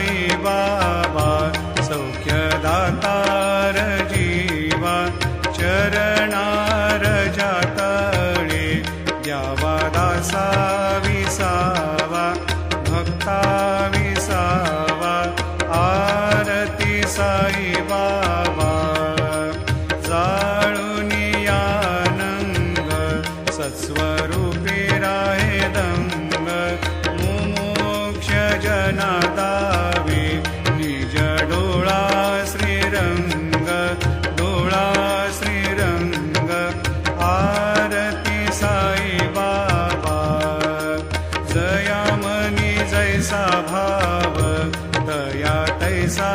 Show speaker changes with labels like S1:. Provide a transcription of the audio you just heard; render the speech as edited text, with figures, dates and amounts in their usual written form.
S1: साई बाबा सौख्यदातार जीवा चरणार जातळे द्यावा दासा विसावा भक्ता विसावा आरती साई बाबा जाळूनी आनंद सत्स्वरूपी राहे दंग मुमोक्ष जना दावे निज डोळा श्रीरंग डोळा श्रीरंग आरती साई बाबा जया मनी जैसा भाव दया तैसा